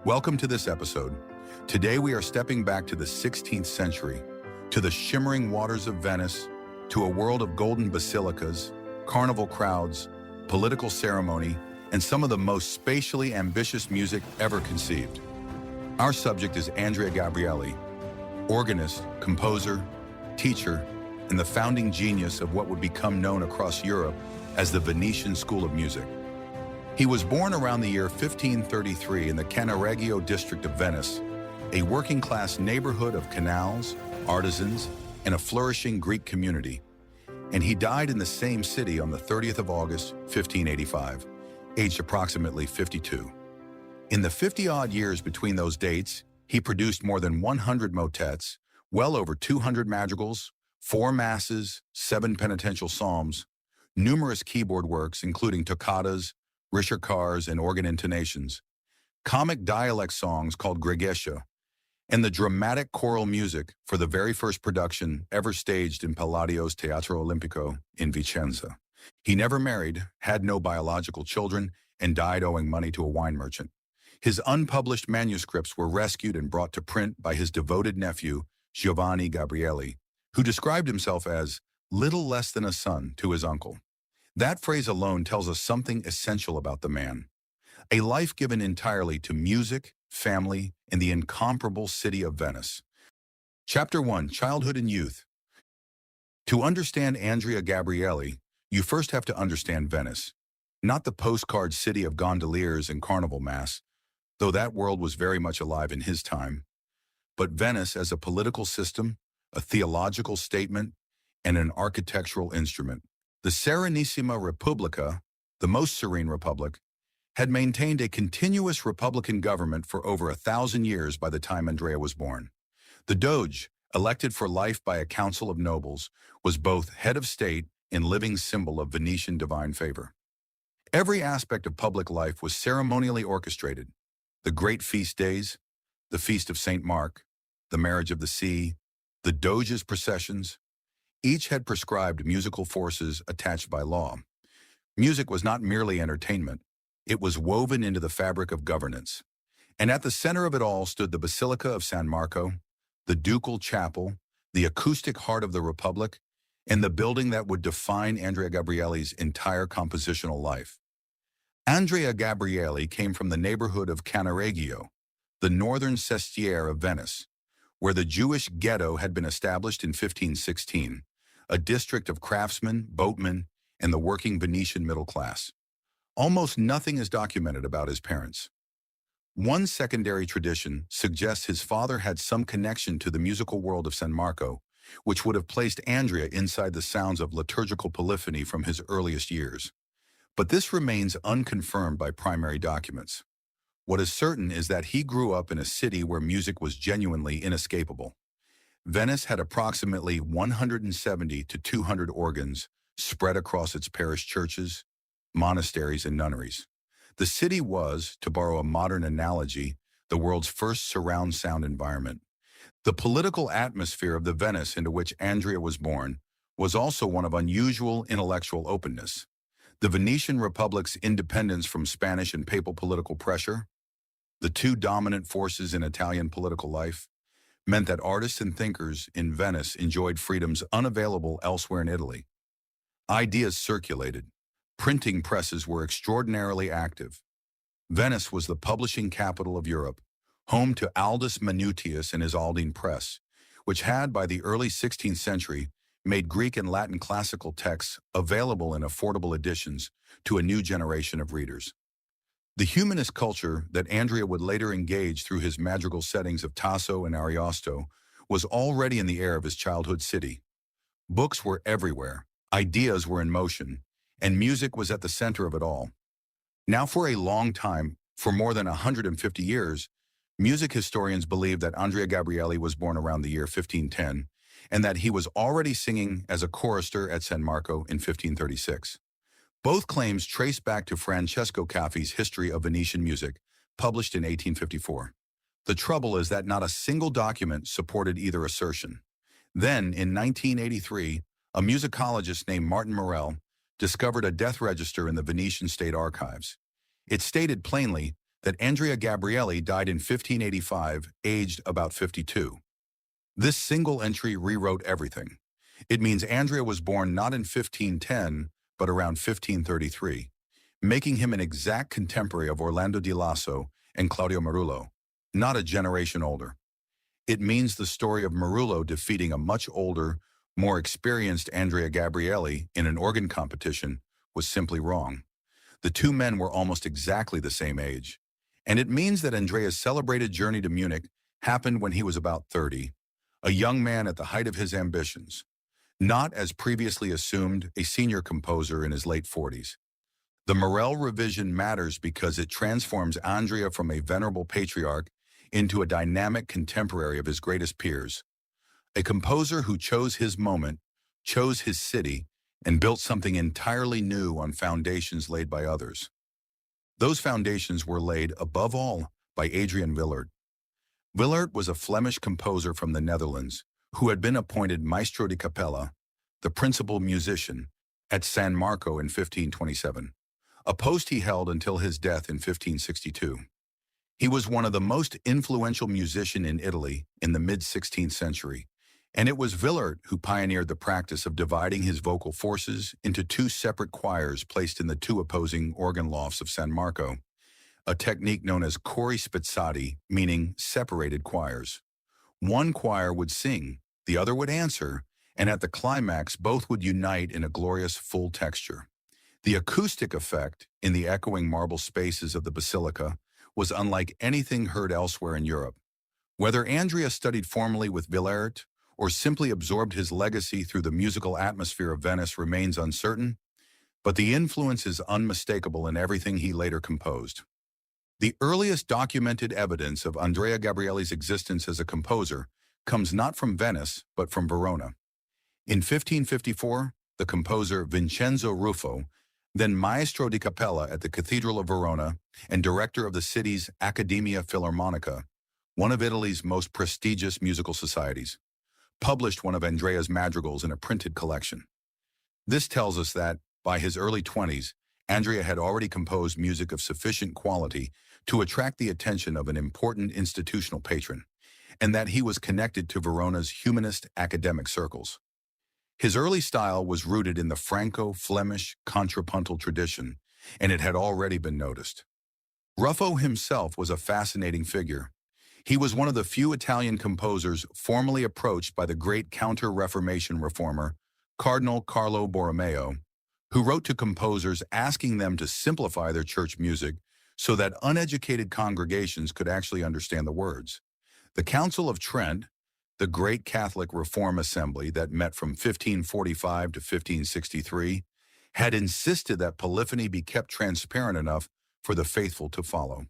Welcome to this episode. Today we are stepping back to the 16th century, to the shimmering waters of Venice, to a world of golden basilicas, carnival crowds, political ceremony, and some of the most spatially ambitious music ever conceived. Our subject is Andrea Gabrieli, organist, composer, teacher, and the founding genius of what would become known across Europe as the Venetian School of Music. He was born around the year 1533 in the Cannaregio district of Venice, a working-class neighborhood of canals, artisans, and a flourishing Greek community. And he died in the same city on the 30th of August, 1585, aged approximately 52. In the 50-odd years between those dates, he produced more than 100 motets, well over 200 madrigals, 4 masses, 7 penitential psalms, numerous keyboard works including toccatas, ricercares, and organ intonations, comic dialect songs called gregescia, and the dramatic choral music for the very first production ever staged in Palladio's Teatro Olimpico in Vicenza. He never married, had no biological children, and died owing money to a wine merchant. His unpublished manuscripts were rescued and brought to print by his devoted nephew, Giovanni Gabrieli, who described himself as little less than a son to his uncle. That phrase alone tells us something essential about the man. A life given entirely to music, family, and the incomparable city of Venice. Chapter 1, Childhood and Youth. To understand Andrea Gabrieli, you first have to understand Venice. Not the postcard city of gondoliers and carnival masks, though that world was very much alive in his time, but Venice as a political system, a theological statement, and an architectural instrument. The Serenissima Repubblica, the most serene republic, had maintained a continuous republican government for over 1,000 years by the time Andrea was born. The Doge, elected for life by a council of nobles, was both head of state and living symbol of Venetian divine favor. Every aspect of public life was ceremonially orchestrated. The great feast days, the Feast of St. Mark, the Marriage of the Sea, the Doge's processions, each had prescribed musical forces attached by law. Music was not merely entertainment. It was woven into the fabric of governance. And at the center of it all stood the Basilica of San Marco, the Ducal Chapel, the acoustic heart of the Republic, and the building that would define Andrea Gabrieli's entire compositional life. Andrea Gabrieli came from the neighborhood of Cannaregio, the northern sestiere of Venice, where the Jewish ghetto had been established in 1516, a district of craftsmen, boatmen, and the working Venetian middle class. Almost nothing is documented about his parents. One secondary tradition suggests his father had some connection to the musical world of San Marco, which would have placed Andrea inside the sounds of liturgical polyphony from his earliest years. But this remains unconfirmed by primary documents. What is certain is that he grew up in a city where music was genuinely inescapable. Venice had approximately 170 to 200 organs spread across its parish churches, monasteries, and nunneries. The city was, to borrow a modern analogy, the world's first surround sound environment. The political atmosphere of the Venice into which Andrea was born was also one of unusual intellectual openness. The Venetian Republic's independence from Spanish and papal political pressure, the two dominant forces in Italian political life, meant that artists and thinkers in Venice enjoyed freedoms unavailable elsewhere in Italy. Ideas circulated. Printing presses were extraordinarily active. Venice was the publishing capital of Europe, home to Aldus Manutius and his Aldine Press, which had, by the early 16th century, made Greek and Latin classical texts available in affordable editions to a new generation of readers. The humanist culture that Andrea would later engage through his madrigal settings of Tasso and Ariosto was already in the air of his childhood city. Books were everywhere, ideas were in motion, and music was at the center of it all. Now for a long time, for more than 150 years, music historians believe that Andrea Gabrieli was born around the year 1510, and that he was already singing as a chorister at San Marco in 1536. Both claims trace back to Francesco Caffi's History of Venetian Music, published in 1854. The trouble is that not a single document supported either assertion. Then, in 1983, a musicologist named Martin Morel discovered a death register in the Venetian State Archives. It stated plainly that Andrea Gabrieli died in 1585, aged about 52. This single entry rewrote everything. It means Andrea was born not in 1510, but around 1533, making him an exact contemporary of Orlando di Lasso and Claudio Marullo, not a generation older. It means the story of Marullo defeating a much older, more experienced Andrea Gabrieli in an organ competition was simply wrong. The two men were almost exactly the same age. And it means that Andrea's celebrated journey to Munich happened when he was about 30, a young man at the height of his ambitions, not, as previously assumed, a senior composer in his late 40s. The Morel revision matters because it transforms Andrea from a venerable patriarch into a dynamic contemporary of his greatest peers, a composer who chose his moment, chose his city, and built something entirely new on foundations laid by others. Those foundations were laid, above all, by Adrian Willaert. Willaert was a Flemish composer from the Netherlands who had been appointed Maestro di Cappella, the principal musician, at San Marco in 1527, a post he held until his death in 1562. He was one of the most influential musicians in Italy in the mid-16th century, and it was Willaert who pioneered the practice of dividing his vocal forces into two separate choirs placed in the two opposing organ lofts of San Marco, a technique known as cori spezzati, meaning separated choirs. One choir would sing, the other would answer, and at the climax both would unite in a glorious full texture. The acoustic effect in the echoing marble spaces of the basilica was unlike anything heard elsewhere in Europe. Whether Andrea studied formally with Willaert or simply absorbed his legacy through the musical atmosphere of Venice remains uncertain, but the influence is unmistakable in everything he later composed. The earliest documented evidence of Andrea Gabrieli's existence as a composer comes not from Venice, but from Verona. In 1554, the composer Vincenzo Ruffo, then Maestro di Cappella at the Cathedral of Verona and director of the city's Accademia Filarmonica, one of Italy's most prestigious musical societies, published one of Andrea's madrigals in a printed collection. This tells us that, by his early 20s, Andrea had already composed music of sufficient quality to attract the attention of an important institutional patron, and that he was connected to Verona's humanist academic circles. His early style was rooted in the Franco-Flemish contrapuntal tradition, and it had already been noticed. Ruffo himself was a fascinating figure. He was one of the few Italian composers formally approached by the great Counter-Reformation reformer, Cardinal Carlo Borromeo, who wrote to composers asking them to simplify their church music so that uneducated congregations could actually understand the words. The Council of Trent, the great Catholic Reform Assembly that met from 1545 to 1563, had insisted that polyphony be kept transparent enough for the faithful to follow.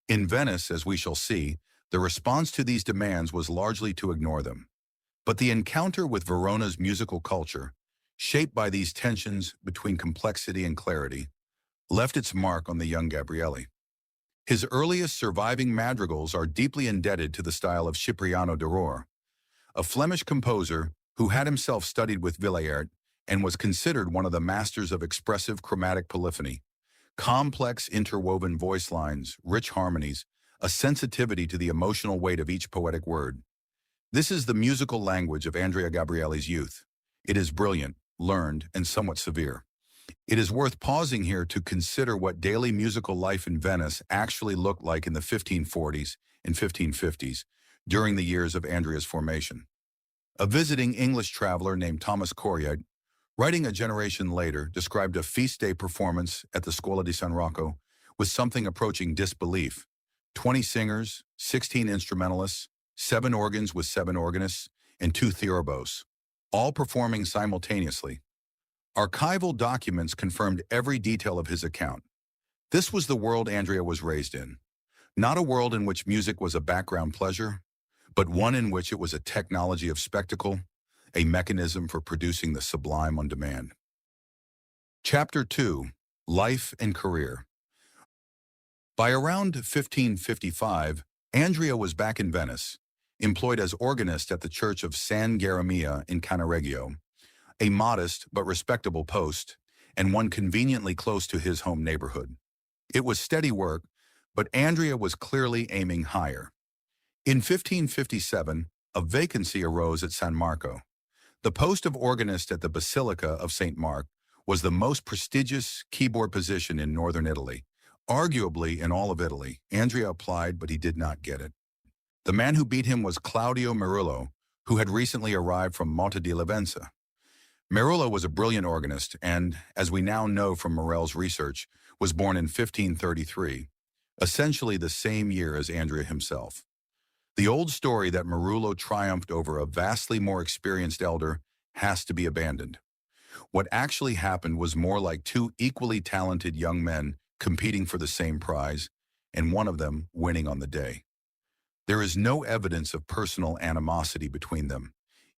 In Venice, as we shall see, the response to these demands was largely to ignore them. But the encounter with Verona's musical culture, shaped by these tensions between complexity and clarity, left its mark on the young Gabrieli. His earliest surviving madrigals are deeply indebted to the style of Cipriano de Rohr, a Flemish composer who had himself studied with Willaert and was considered one of the masters of expressive chromatic polyphony, complex interwoven voice lines, rich harmonies, a sensitivity to the emotional weight of each poetic word. This is the musical language of Andrea Gabrieli's youth. It is brilliant, learned, and somewhat severe. It is worth pausing here to consider what daily musical life in Venice actually looked like in the 1540s and 1550s, during the years of Andrea's formation. A visiting English traveler named Thomas Coryat, writing a generation later, described a feast day performance at the Scuola di San Rocco with something approaching disbelief: 20 singers, 16 instrumentalists, 7 organs with 7 organists, and 2 theorbos, all performing simultaneously. Archival documents confirmed every detail of his account. This was the world Andrea was raised in, not a world in which music was a background pleasure, but one in which it was a technology of spectacle, a mechanism for producing the sublime on demand. Chapter 2: Life and Career. By around 1555, Andrea was back in Venice, employed as organist at the church of San Geremia in Cannaregio, a modest but respectable post, and one conveniently close to his home neighborhood. It was steady work, but Andrea was clearly aiming higher. In 1557, a vacancy arose at San Marco. The post of organist at the Basilica of St. Mark was the most prestigious keyboard position in northern Italy. Arguably in all of Italy, Andrea applied, but he did not get it. The man who beat him was Claudio Merullo, who had recently arrived from Monte di Levenza. Merullo was a brilliant organist and, as we now know from Morel's research, was born in 1533, essentially the same year as Andrea himself. The old story that Merullo triumphed over a vastly more experienced elder has to be abandoned. What actually happened was more like two equally talented young men competing for the same prize, and one of them winning on the day. There is no evidence of personal animosity between them.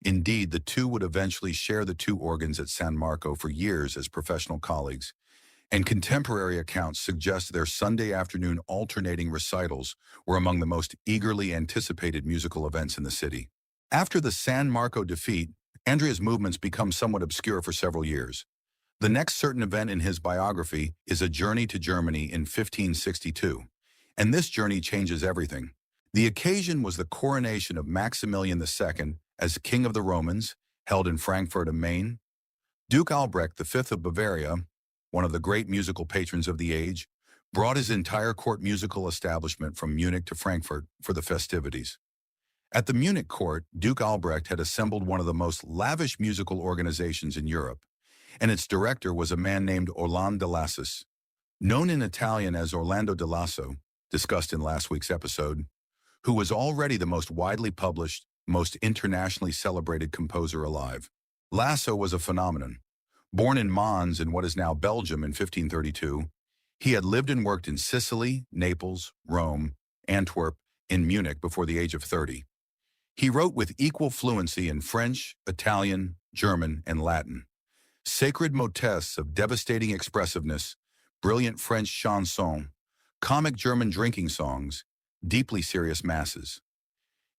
Indeed, the two would eventually share the two organs at San Marco for years as professional colleagues, and contemporary accounts suggest their Sunday afternoon alternating recitals were among the most eagerly anticipated musical events in the city. After the San Marco defeat, Andrea's movements become somewhat obscure for several years. The next certain event in his biography is a journey to Germany in 1562, and this journey changes everything. The occasion was the coronation of Maximilian II as King of the Romans, held in Frankfurt am Main. Duke Albrecht V of Bavaria, one of the great musical patrons of the age, brought his entire court musical establishment from Munich to Frankfurt for the festivities. At the Munich court, Duke Albrecht had assembled one of the most lavish musical organizations in Europe, and its director was a man named Orlando de Lassus, known in Italian as Orlando de Lasso, discussed in last week's episode, who was already the most widely published, most internationally celebrated composer alive. Lasso was a phenomenon. Born in Mons in what is now Belgium in 1532, he had lived and worked in Sicily, Naples, Rome, Antwerp, and Munich before the age of 30. He wrote with equal fluency in French, Italian, German, and Latin. Sacred motets of devastating expressiveness, brilliant French chansons, comic German drinking songs, deeply serious masses.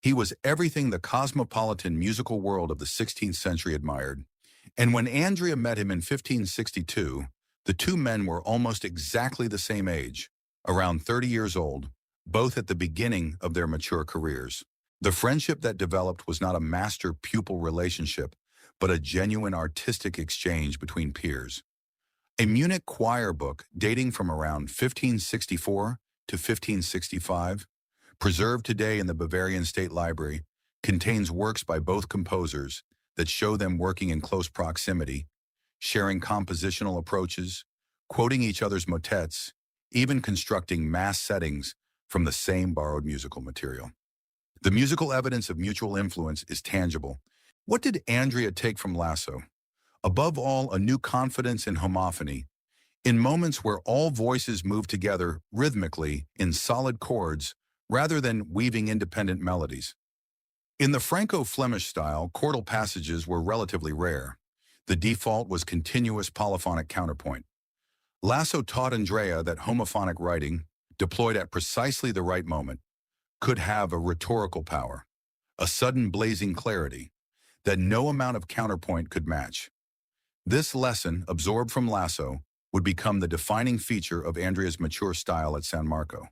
He was everything the cosmopolitan musical world of the 16th century admired. And when Andrea met him in 1562, the two men were almost exactly the same age, around 30 years old, both at the beginning of their mature careers. The friendship that developed was not a master-pupil relationship, but a genuine artistic exchange between peers. A Munich choir book dating from around 1564 to 1565, preserved today in the Bavarian State Library, contains works by both composers that show them working in close proximity, sharing compositional approaches, quoting each other's motets, even constructing mass settings from the same borrowed musical material. The musical evidence of mutual influence is tangible. What did Andrea take from Lasso? Above all, a new confidence in homophony. In moments where all voices move together rhythmically in solid chords rather than weaving independent melodies. In the Franco-Flemish style, chordal passages were relatively rare. The default was continuous polyphonic counterpoint. Lasso taught Andrea that homophonic writing, deployed at precisely the right moment, could have a rhetorical power, a sudden blazing clarity, that no amount of counterpoint could match. This lesson, absorbed from Lasso, would become the defining feature of Andrea's mature style at San Marco.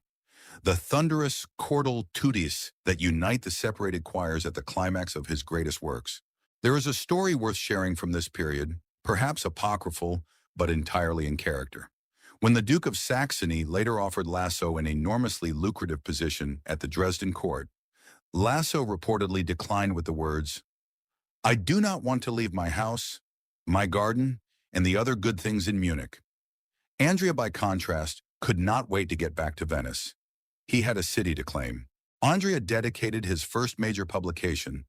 The thunderous chordal tutis that unite the separated choirs at the climax of his greatest works. There is a story worth sharing from this period, perhaps apocryphal, but entirely in character. When the Duke of Saxony later offered Lasso an enormously lucrative position at the Dresden court, Lasso reportedly declined with the words, "I do not want to leave my house, my garden, and the other good things in Munich." Andrea, by contrast, could not wait to get back to Venice. He had a city to claim. Andrea dedicated his first major publication,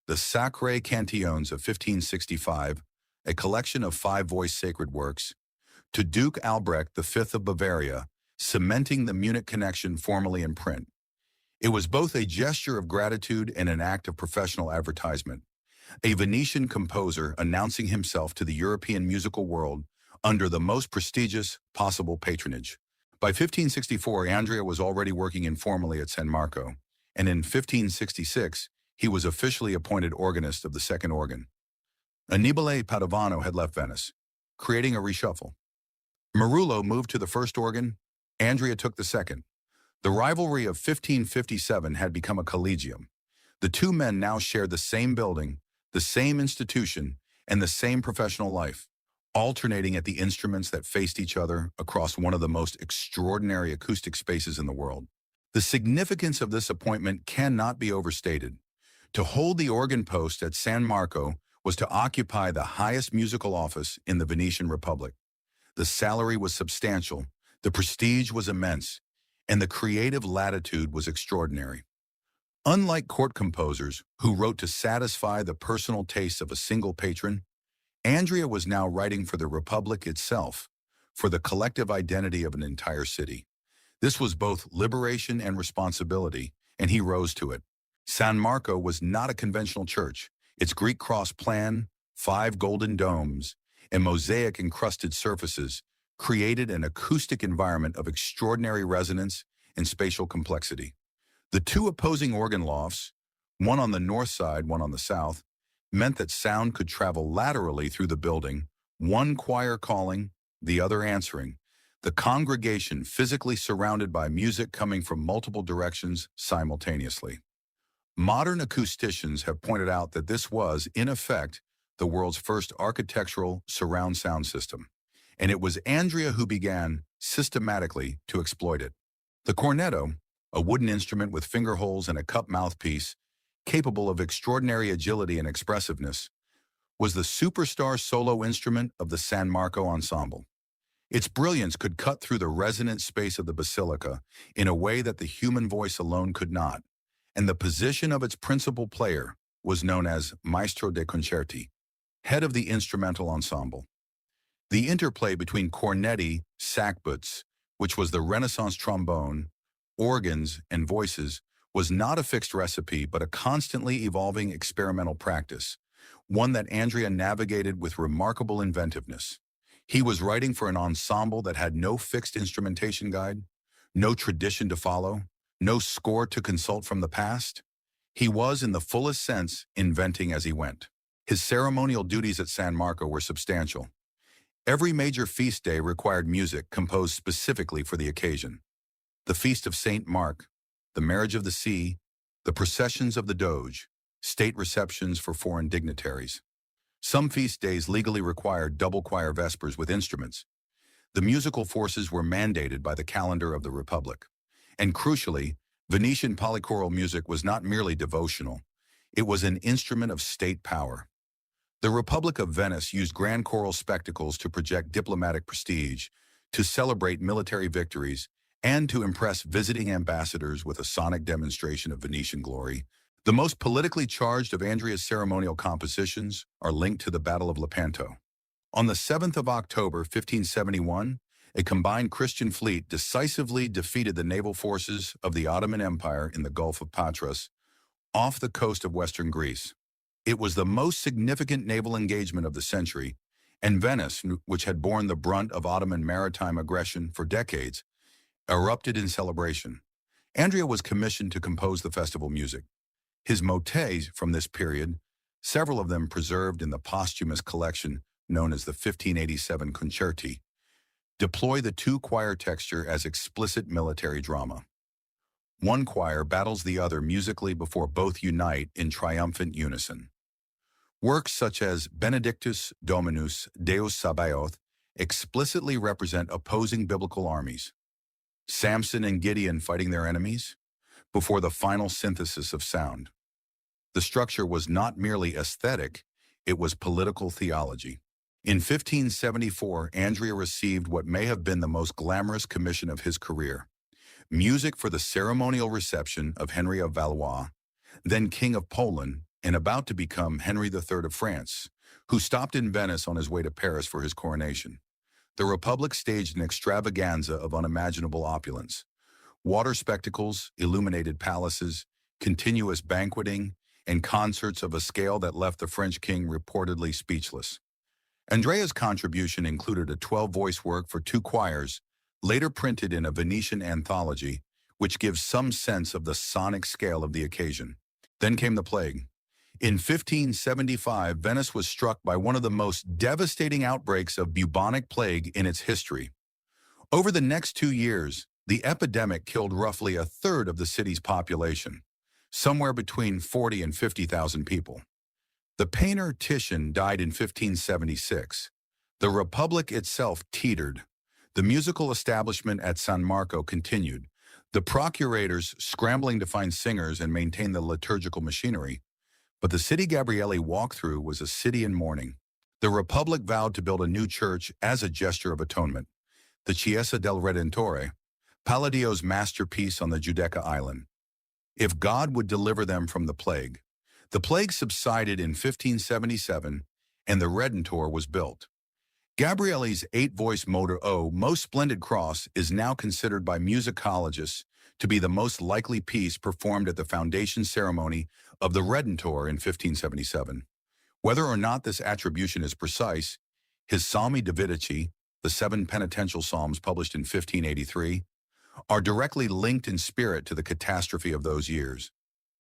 the Sacré Cantions of 1565, a collection of 5 voice sacred works, to Duke Albrecht V of Bavaria, cementing the Munich connection formally in print. It was both a gesture of gratitude and an act of professional advertisement. A Venetian composer announcing himself to the European musical world under the most prestigious possible patronage. By 1564, Andrea was already working informally at San Marco, and in 1566, he was officially appointed organist of the second organ. Annibale Padovano had left Venice, creating a reshuffle. Merullo moved to the first organ, Andrea took the second. The rivalry of 1557 had become a collegium. The two men now shared the same building, the same institution, and the same professional life, alternating at the instruments that faced each other across one of the most extraordinary acoustic spaces in the world. The significance of this appointment cannot be overstated. To hold the organ post at San Marco was to occupy the highest musical office in the Venetian Republic. The salary was substantial, the prestige was immense, and the creative latitude was extraordinary. Unlike court composers who wrote to satisfy the personal tastes of a single patron, Andrea was now writing for the Republic itself, for the collective identity of an entire city. This was both liberation and responsibility, and he rose to it. San Marco was not a conventional church. Its Greek cross plan, 5 golden domes, and mosaic-encrusted surfaces created an acoustic environment of extraordinary resonance and spatial complexity. The two opposing organ lofts, one on the north side, one on the south, meant that sound could travel laterally through the building, one choir calling, the other answering, the congregation physically surrounded by music coming from multiple directions simultaneously. Modern acousticians have pointed out that this was, in effect, the world's first architectural surround sound system, and it was Andrea who began, systematically, to exploit it. The cornetto, a wooden instrument with finger holes and a cup mouthpiece, capable of extraordinary agility and expressiveness, was the superstar solo instrument of the San Marco ensemble. Its brilliance could cut through the resonant space of the basilica in a way that the human voice alone could not, and the position of its principal player was known as maestro dei concerti, head of the instrumental ensemble. The interplay between cornetti, sackbuts, which was the Renaissance trombone, organs, and voices, was not a fixed recipe but a constantly evolving experimental practice, one that Andrea navigated with remarkable inventiveness. He was writing for an ensemble that had no fixed instrumentation guide, no tradition to follow, no score to consult from the past. He was, in the fullest sense, inventing as he went. His ceremonial duties at San Marco were substantial. Every major feast day required music composed specifically for the occasion. The Feast of St. Mark, the Marriage of the Sea, the processions of the Doge, state receptions for foreign dignitaries. Some feast days legally required double choir vespers with instruments. The musical forces were mandated by the calendar of the Republic. And crucially, Venetian polychoral music was not merely devotional. It was an instrument of state power. The Republic of Venice used grand choral spectacles to project diplomatic prestige, to celebrate military victories, and to impress visiting ambassadors with a sonic demonstration of Venetian glory. The most politically charged of Andrea's ceremonial compositions are linked to the Battle of Lepanto. On the 7th of October, 1571, a combined Christian fleet decisively defeated the naval forces of the Ottoman Empire in the Gulf of Patras, off the coast of western Greece. It was the most significant naval engagement of the century, and Venice, which had borne the brunt of Ottoman maritime aggression for decades, erupted in celebration. Andrea was commissioned to compose the festival music. His motets from this period, several of them preserved in the posthumous collection known as the 1587 Concerti, deploy the two-choir texture as explicit military drama. One choir battles the other musically before both unite in triumphant unison. Works such as Benedictus Dominus Deus Sabaoth explicitly represent opposing biblical armies. Samson and Gideon fighting their enemies before the final synthesis of sound. The structure was not merely aesthetic, it was political theology. In 1574, Andrea received what may have been the most glamorous commission of his career: music for the ceremonial reception of Henry of Valois, then King of Poland and about to become Henry III of France, who stopped in Venice on his way to Paris for his coronation. The Republic staged an extravaganza of unimaginable opulence: water spectacles, illuminated palaces, continuous banqueting, and concerts of a scale that left the French king reportedly speechless. Andrea's contribution included a 12-voice work for two choirs, later printed in a Venetian anthology, which gives some sense of the sonic scale of the occasion. Then came the plague. In 1575, Venice was struck by one of the most devastating outbreaks of bubonic plague in its history. Over the next 2 years, The epidemic killed roughly a third of the city's population, somewhere between 40 and 50,000 people. The painter Titian died in 1576. The Republic itself teetered. The musical establishment at San Marco continued, the procurators scrambling to find singers and maintain the liturgical machinery. But the city Gabrieli walked through was a city in mourning. The Republic vowed to build a new church as a gesture of atonement, the Chiesa del Redentore, Palladio's masterpiece on the Giudecca island. If God would deliver them from the plague subsided in 1577, and the Redentore was built. Gabrieli's 8-voice Motor O, Most Splendid Cross, is now considered by musicologists to be the most likely piece performed at the foundation ceremony of the Redentore in 1577. Whether or not this attribution is precise, his Psalmi Davidici, the 7 penitential psalms published in 1583, are directly linked in spirit to the catastrophe of those years.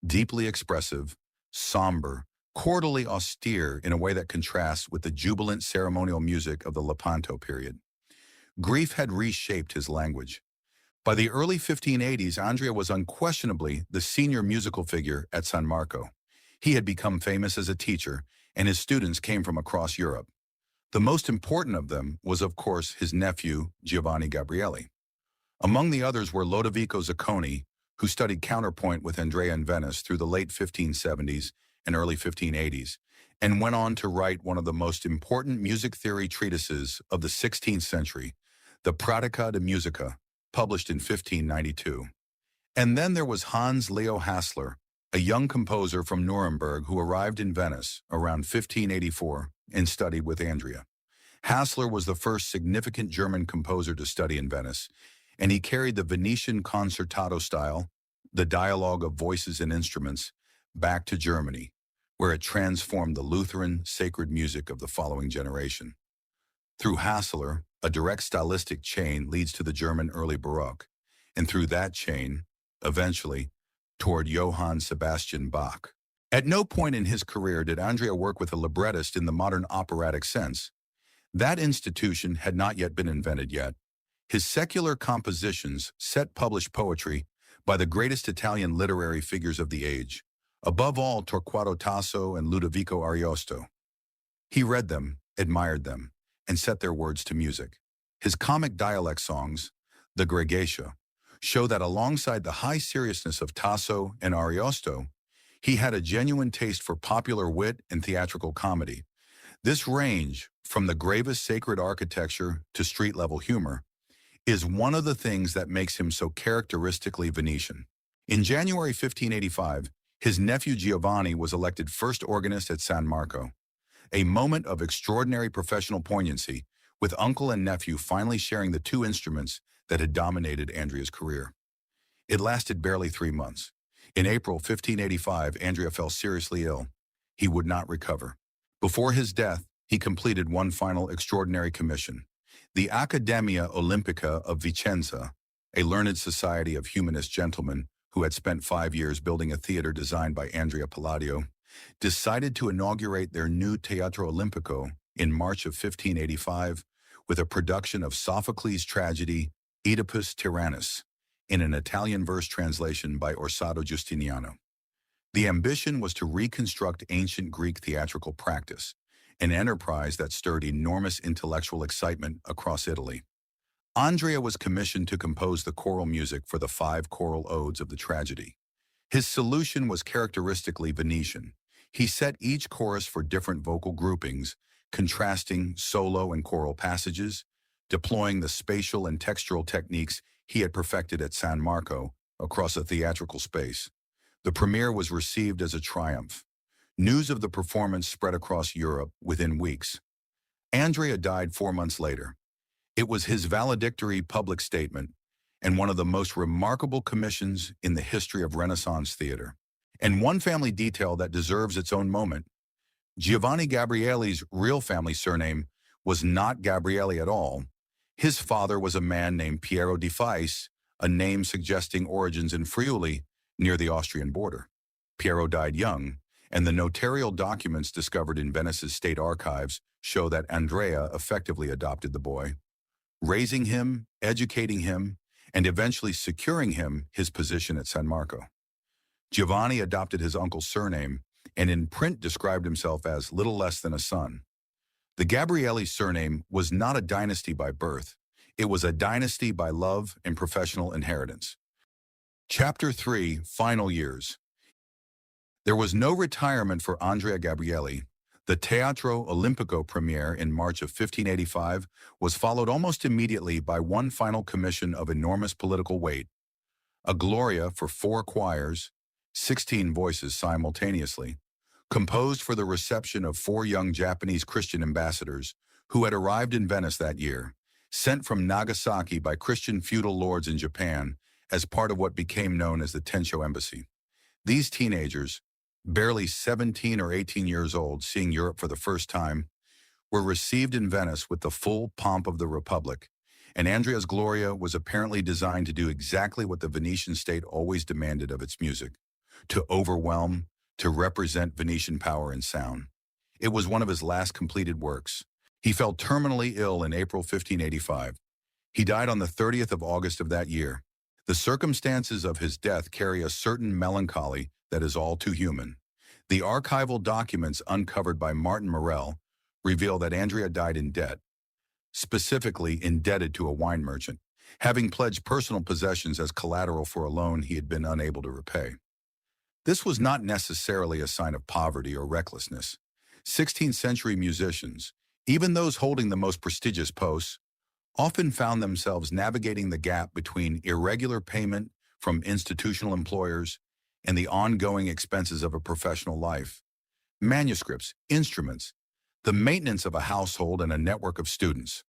Deeply expressive, somber, quarterly austere in a way that contrasts with the jubilant ceremonial music of the Lepanto period. Grief had reshaped his language. By the early 1580s, Andrea was unquestionably the senior musical figure at San Marco. He had become famous as a teacher, and his students came from across Europe. The most important of them was, of course, his nephew, Giovanni Gabrieli. Among the others were Lodovico Zacconi, who studied counterpoint with Andrea in Venice through the late 1570s and early 1580s, and went on to write one of the most important music theory treatises of the 16th century, the Pratica de Musica, published in 1592. And then there was Hans Leo Hassler, a young composer from Nuremberg who arrived in Venice around 1584 and studied with Andrea. Hassler was the first significant German composer to study in Venice, and he carried the Venetian concertato style, the dialogue of voices and instruments, back to Germany, where it transformed the Lutheran sacred music of the following generation. Through Hassler, a direct stylistic chain leads to the German early Baroque, and through that chain, eventually, toward Johann Sebastian Bach. At no point in his career did Andrea work with a librettist in the modern operatic sense. That institution had not yet been invented yet. His secular compositions set published poetry by the greatest Italian literary figures of the age, above all Torquato Tasso and Ludovico Ariosto. He read them, admired them, and set their words to music. His comic dialect songs, the Gregatia, show that alongside the high seriousness of Tasso and Ariosto, he had a genuine taste for popular wit and theatrical comedy. This range, from the gravest sacred architecture to street-level humor, is one of the things that makes him so characteristically Venetian. In January 1585, his nephew Giovanni was elected first organist at San Marco, a moment of extraordinary professional poignancy, with uncle and nephew finally sharing the 2 instruments that had dominated Andrea's career. It lasted barely 3 months. In April 1585, Andrea fell seriously ill. He would not recover. Before his death, he completed one final extraordinary commission. The Accademia Olimpica of Vicenza, a learned society of humanist gentlemen who had spent 5 years building a theater designed by Andrea Palladio, decided to inaugurate their new Teatro Olimpico in March of 1585 with a production of Sophocles' tragedy Oedipus Tyrannus in an Italian verse translation by Orsato Giustiniano. The ambition was to reconstruct ancient Greek theatrical practice, an enterprise that stirred enormous intellectual excitement across Italy. Andrea was commissioned to compose the choral music for the 5 choral odes of the tragedy. His solution was characteristically Venetian. He set each chorus for different vocal groupings, contrasting solo and choral passages, deploying the spatial and textural techniques he had perfected at San Marco across a theatrical space. The premiere was received as a triumph. News of the performance spread across Europe within weeks. Andrea died 4 months later. It was his valedictory public statement and one of the most remarkable commissions in the history of Renaissance theater. And one family detail that deserves its own moment: Giovanni Gabrieli's real family surname was not Gabrieli at all. His father was a man named Piero di Fais, a name suggesting origins in Friuli, near the Austrian border. Piero died young, and the notarial documents discovered in Venice's state archives show that Andrea effectively adopted the boy, raising him, educating him, and eventually securing him his position at San Marco. Giovanni adopted his uncle's surname and in print described himself as little less than a son. The Gabrieli surname was not a dynasty by birth. It was a dynasty by love and professional inheritance. Chapter 3, Final Years. There was no retirement for Andrea Gabrieli. The Teatro Olimpico premiere in March of 1585 was followed almost immediately by one final commission of enormous political weight, a Gloria for 4 choirs, 16 voices simultaneously, composed for the reception of 4 young Japanese Christian ambassadors who had arrived in Venice that year, sent from Nagasaki by Christian feudal lords in Japan as part of what became known as the Tensho Embassy. These teenagers, barely 17 or 18 years old, seeing Europe for the first time, were received in Venice with the full pomp of the Republic, and Andrea's Gloria was apparently designed to do exactly what the Venetian state always demanded of its music: to overwhelm, to represent Venetian power and sound. It was one of his last completed works. He fell terminally ill in April 1585. He died on the 30th of August of that year. The circumstances of his death carry a certain melancholy that is all too human. The archival documents uncovered by Martin Morel reveal that Andrea died in debt, specifically indebted to a wine merchant, having pledged personal possessions as collateral for a loan he had been unable to repay. This was not necessarily a sign of poverty or recklessness. 16th century musicians, even those holding the most prestigious posts, often found themselves navigating the gap between irregular payment from institutional employers and the ongoing expenses of a professional life. Manuscripts, instruments, the maintenance of a household and a network of students.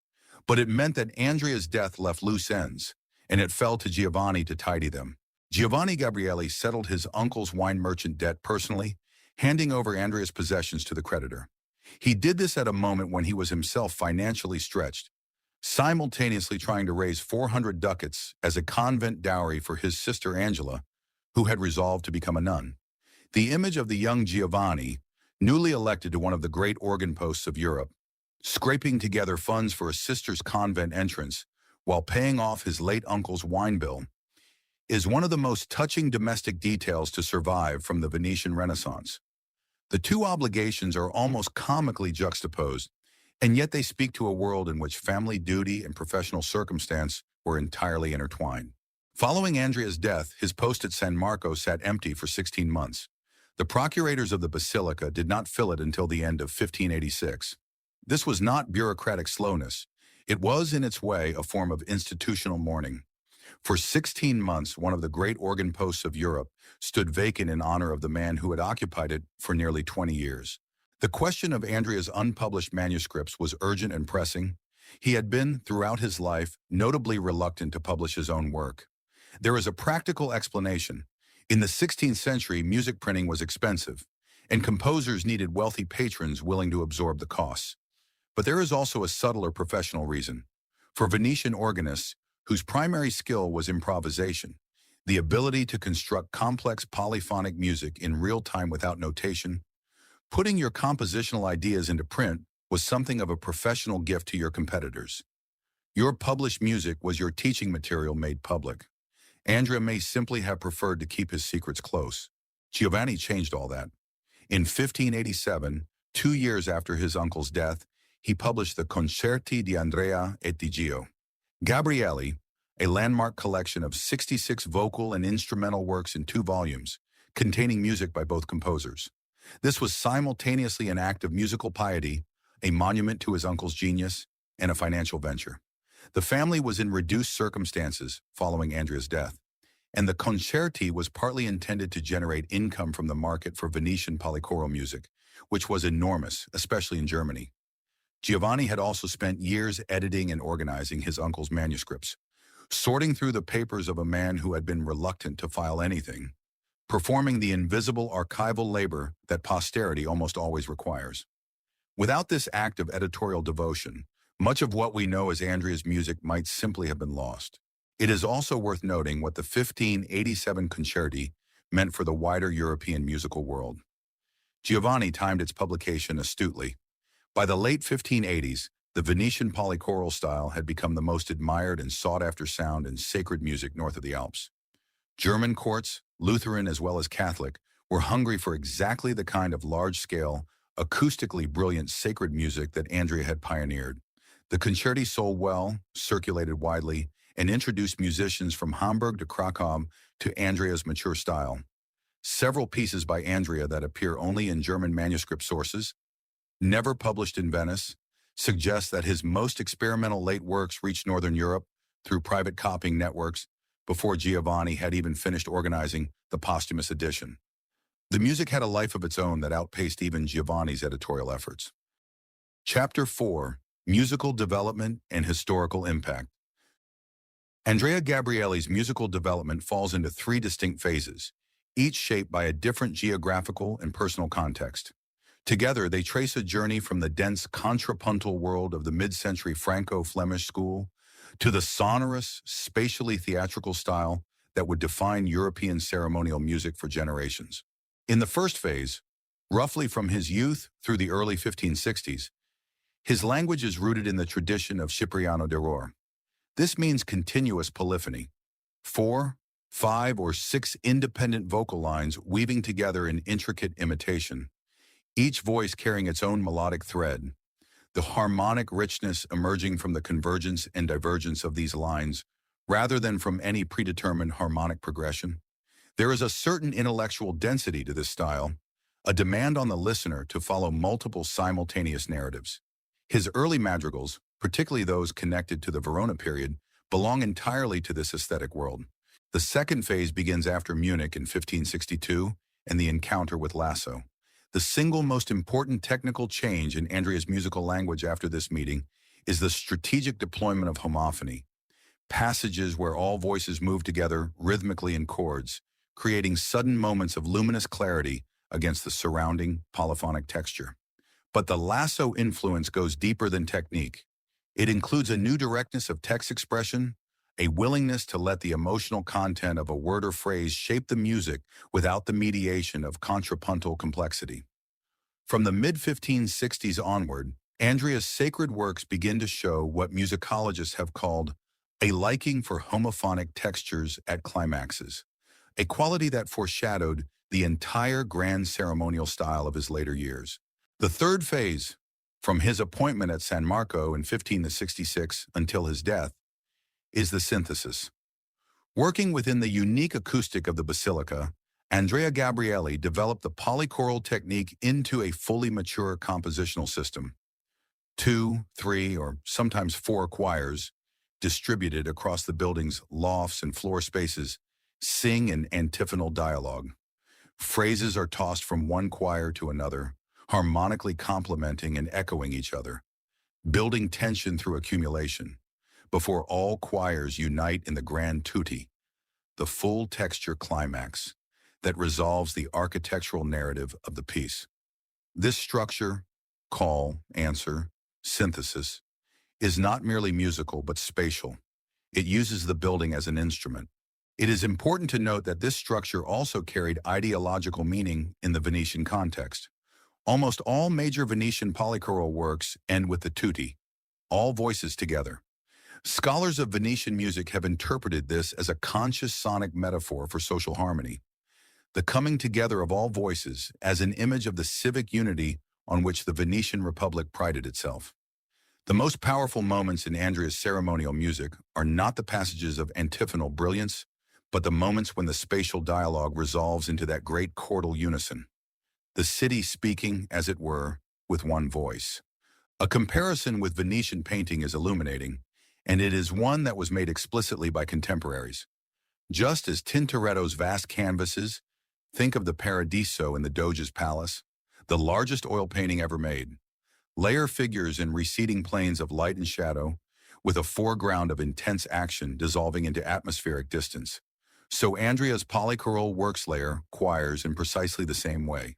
But it meant that Andrea's death left loose ends, and it fell to Giovanni to tidy them. Giovanni Gabrieli settled his uncle's wine merchant debt personally, handing over Andrea's possessions to the creditor. He did this at a moment when he was himself financially stretched, simultaneously trying to raise 400 ducats as a convent dowry for his sister Angela, who had resolved to become a nun. The image of the young Giovanni, newly elected to one of the great organ posts of Europe, scraping together funds for his sister's convent entrance while paying off his late uncle's wine bill, is one of the most touching domestic details to survive from the Venetian Renaissance. The two obligations are almost comically juxtaposed, and yet they speak to a world in which family duty and professional circumstance were entirely intertwined. Following Andrea's death, his post at San Marco sat empty for 16 months. The procurators of the basilica did not fill it until the end of 1586. This was not bureaucratic slowness. It was, in its way, a form of institutional mourning. For 16 months, one of the great organ posts of Europe stood vacant in honor of the man who had occupied it for nearly 20 years. The question of Andrea's unpublished manuscripts was urgent and pressing. He had been, throughout his life, notably reluctant to publish his own work. There is a practical explanation. In the 16th century, music printing was expensive, and composers needed wealthy patrons willing to absorb the costs. But there is also a subtler professional reason. For Venetian organists, whose primary skill was improvisation, the ability to construct complex polyphonic music in real time without notation, putting your compositional ideas into print was something of a professional gift to your competitors. Your published music was your teaching material made public. Andrea may simply have preferred to keep his secrets close. Giovanni changed all that. In 1587, 2 years after his uncle's death, he published the Concerti di Andrea e di Gio. Gabrieli, a landmark collection of 66 vocal and instrumental works in 2 volumes, containing music by both composers. This was simultaneously an act of musical piety, a monument to his uncle's genius, and a financial venture. The family was in reduced circumstances following Andrea's death, and the concerti was partly intended to generate income from the market for Venetian polychoral music, which was enormous, especially in Germany. Giovanni had also spent years editing and organizing his uncle's manuscripts, sorting through the papers of a man who had been reluctant to file anything, performing the invisible archival labor that posterity almost always requires. Without this act of editorial devotion, much of what we know as Andrea's music might simply have been lost. It is also worth noting what the 1587 concerti meant for the wider European musical world. Giovanni timed its publication astutely. By the late 1580s, The Venetian polychoral style had become the most admired and sought-after sound in sacred music north of the Alps. German courts, Lutheran as well as Catholic, were hungry for exactly the kind of large-scale, acoustically brilliant sacred music that Andrea had pioneered. The concerti sold well, circulated widely, and introduced musicians from Hamburg to Krakow to Andrea's mature style. Several pieces by Andrea that appear only in German manuscript sources, never published in Venice, suggest that his most experimental late works reached Northern Europe through private copying networks before Giovanni had even finished organizing the posthumous edition. The music had a life of its own that outpaced even Giovanni's editorial efforts. Chapter 4: Musical Development and Historical Impact. Andrea Gabrieli's musical development falls into three distinct phases, each shaped by a different geographical and personal context. Together, they trace a journey from the dense contrapuntal world of the mid-century Franco-Flemish school to the sonorous, spatially theatrical style that would define European ceremonial music for generations. In the first phase, roughly from his youth through the early 1560s, his language is rooted in the tradition of Cipriano d'Aurore. This means continuous polyphony, 4, 5, or 6 independent vocal lines weaving together in intricate imitation, each voice carrying its own melodic thread. The harmonic richness emerging from the convergence and divergence of these lines, rather than from any predetermined harmonic progression. There is a certain intellectual density to this style, a demand on the listener to follow multiple simultaneous narratives. His early madrigals, particularly those connected to the Verona period, belong entirely to this aesthetic world. The second phase begins after Munich in 1562 and the encounter with Lasso. The single most important technical change in Andrea's musical language after this meeting is the strategic deployment of homophony, passages where all voices move together rhythmically in chords, creating sudden moments of luminous clarity against the surrounding polyphonic texture. But the Lasso influence goes deeper than technique. It includes a new directness of text expression, a willingness to let the emotional content of a word or phrase shape the music without the mediation of contrapuntal complexity. From the mid-1560s onward, Andrea's sacred works begin to show what musicologists have called a liking for homophonic textures at climaxes, a quality that foreshadowed the entire grand ceremonial style of his later years. The third phase, from his appointment at San Marco in 1566 until his death, is the synthesis. Working within the unique acoustic of the basilica, Andrea Gabrieli developed the polychoral technique into a fully mature compositional system. 2, 3, or sometimes 4 choirs, distributed across the building's lofts and floor spaces, sing in antiphonal dialogue. Phrases are tossed from one choir to another, harmonically complementing and echoing each other, building tension through accumulation, before all choirs unite in the grand tutti, the full texture climax that resolves the architectural narrative of the piece. This structure, call, answer, synthesis, is not merely musical but spatial. It uses the building as an instrument. It is important to note that this structure also carried ideological meaning in the Venetian context. Almost all major Venetian polychoral works end with the tutti, all voices together. Scholars of Venetian music have interpreted this as a conscious sonic metaphor for social harmony, the coming together of all voices as an image of the civic unity on which the Venetian Republic prided itself. The most powerful moments in Andrea's ceremonial music are not the passages of antiphonal brilliance, but the moments when the spatial dialogue resolves into that great chordal unison, the city speaking, as it were, with one voice. A comparison with Venetian painting is illuminating, and it is one that was made explicitly by contemporaries. Just as Tintoretto's vast canvases, think of the Paradiso in the Doge's Palace, the largest oil painting ever made, layer figures in receding planes of light and shadow, with a foreground of intense action dissolving into atmospheric distance. So Andrea's polychoral works layer choirs in precisely the same way.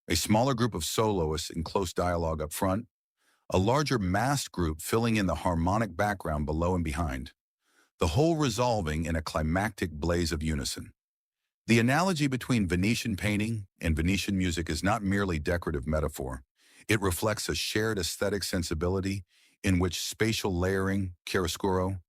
A smaller group of soloists in close dialogue up front, a larger massed group filling in the harmonic background below and behind, the whole resolving in a climactic blaze of unison. The analogy between Venetian painting and Venetian music is not merely decorative metaphor. It reflects a shared aesthetic sensibility in which spatial layering, chiaroscuro,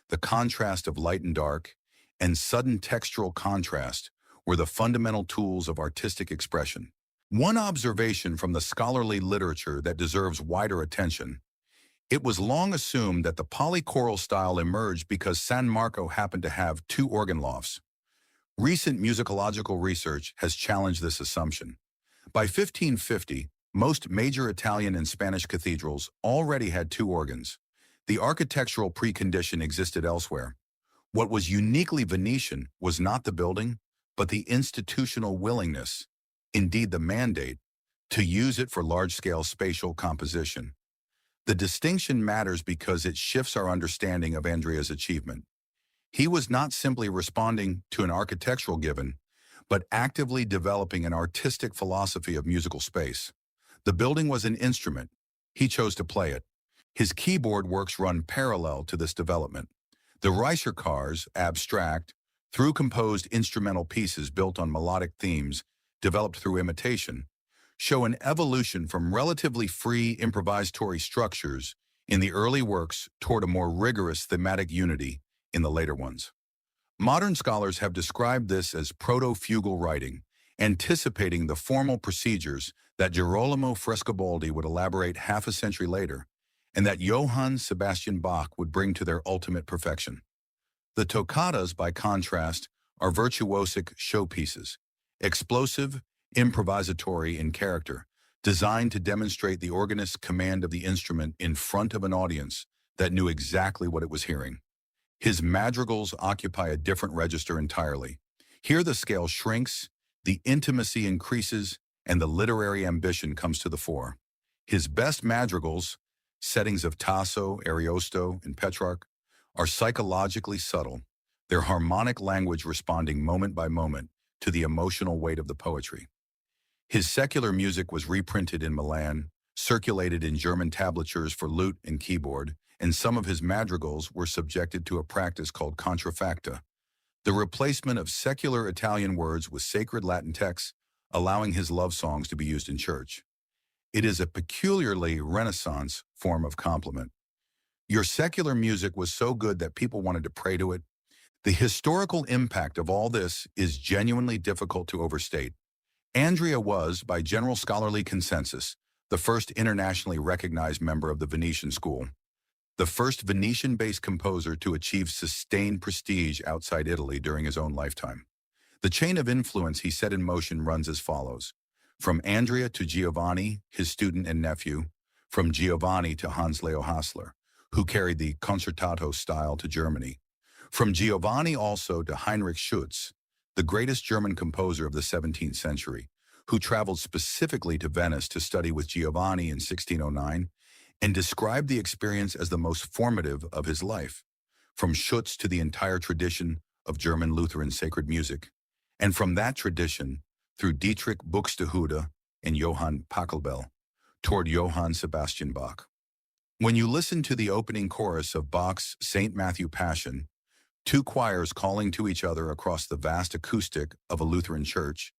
the contrast of light and dark, and sudden textural contrast were the fundamental tools of artistic expression. One observation from the scholarly literature that deserves wider attention: it was long assumed that the polychoral style emerged because San Marco happened to have two organ lofts. Recent musicological research has challenged this assumption. By 1550, most major Italian and Spanish cathedrals already had two organs. The architectural precondition existed elsewhere. What was uniquely Venetian was not the building, but the institutional willingness, indeed the mandate, to use it for large-scale spatial composition. The distinction matters because it shifts our understanding of Andrea's achievement. He was not simply responding to an architectural given, but actively developing an artistic philosophy of musical space. The building was an instrument. He chose to play it. His keyboard works run parallel to this development. The Reicherkars, abstract, through composed instrumental pieces built on melodic themes, developed through imitation, show an evolution from relatively free improvisatory structures in the early works toward a more rigorous thematic unity in the later ones. Modern scholars have described this as proto-fugal writing, anticipating the formal procedures that Girolamo Frescobaldi would elaborate half a century later, and that Johann Sebastian Bach would bring to their ultimate perfection. The toccatas, by contrast, are virtuosic showpieces, explosive, improvisatory in character, designed to demonstrate the organist's command of the instrument in front of an audience that knew exactly what it was hearing. His madrigals occupy a different register entirely. Here the scale shrinks, the intimacy increases, and the literary ambition comes to the fore. His best madrigals, settings of Tasso, Ariosto, and Petrarch, are psychologically subtle, their harmonic language responding moment by moment to the emotional weight of the poetry. His secular music was reprinted in Milan, circulated in German tablatures for lute and keyboard, and some of his madrigals were subjected to a practice called contrafacta, the replacement of secular Italian words with sacred Latin texts, allowing his love songs to be used in church. It is a peculiarly Renaissance form of compliment. Your secular music was so good that people wanted to pray to it. The historical impact of all this is genuinely difficult to overstate. Andrea was, by general scholarly consensus, the first internationally recognized member of the Venetian School, the first Venetian-based composer to achieve sustained prestige outside Italy during his own lifetime. The chain of influence he set in motion runs as follows: from Andrea to Giovanni, his student and nephew, from Giovanni to Hans Leo Hassler, who carried the concertato style to Germany, from Giovanni also to Heinrich Schütz, the greatest German composer of the 17th century, who traveled specifically to Venice to study with Giovanni in 1609 and described the experience as the most formative of his life, from Schütz to the entire tradition of German Lutheran sacred music, and from that tradition, through Dietrich Buxtehude and Johann Pachelbel, toward Johann Sebastian Bach. When you listen to the opening chorus of Bach's St. Matthew Passion, two choirs calling to each other across the vast acoustic of a Lutheran church,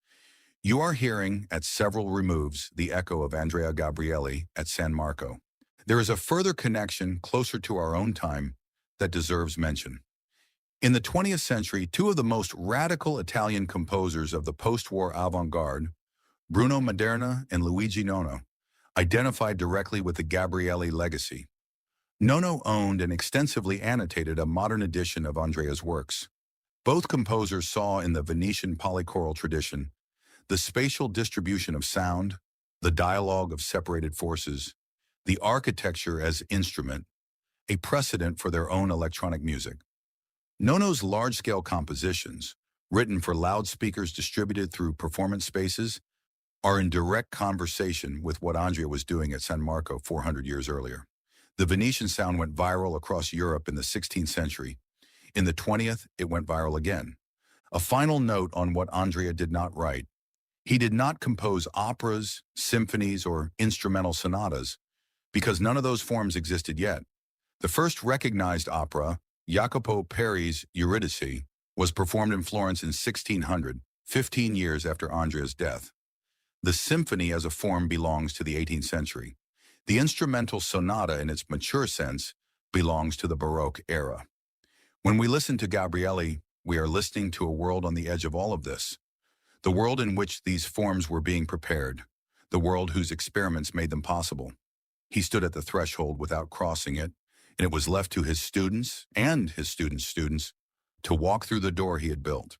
you are hearing, at several removes, the echo of Andrea Gabrieli at San Marco. There is a further connection closer to our own time that deserves mention. In the 20th century, two of the most radical Italian composers of the post-war avant-garde, Bruno Maderna and Luigi Nono, identified directly with the Gabrieli legacy. Nono owned and extensively annotated a modern edition of Andrea's works. Both composers saw in the Venetian polychoral tradition the spatial distribution of sound, the dialogue of separated forces, the architecture as instrument, a precedent for their own electronic music. Nono's large-scale compositions, written for loudspeakers distributed through performance spaces, are in direct conversation with what Andrea was doing at San Marco 400 years earlier. The Venetian sound went viral across Europe in the 16th century. In the 20th, it went viral again. A final note on what Andrea did not write. He did not compose operas, symphonies, or instrumental sonatas, because none of those forms existed yet. The first recognized opera, Jacopo Peri's Eurydice, was performed in Florence in 1600, 15 years after Andrea's death. The symphony as a form belongs to the 18th century. The instrumental sonata in its mature sense belongs to the Baroque era. When we listen to Gabrieli, we are listening to a world on the edge of all of this, the world in which these forms were being prepared, the world whose experiments made them possible. He stood at the threshold without crossing it, and it was left to his students and his students' students to walk through the door he had built.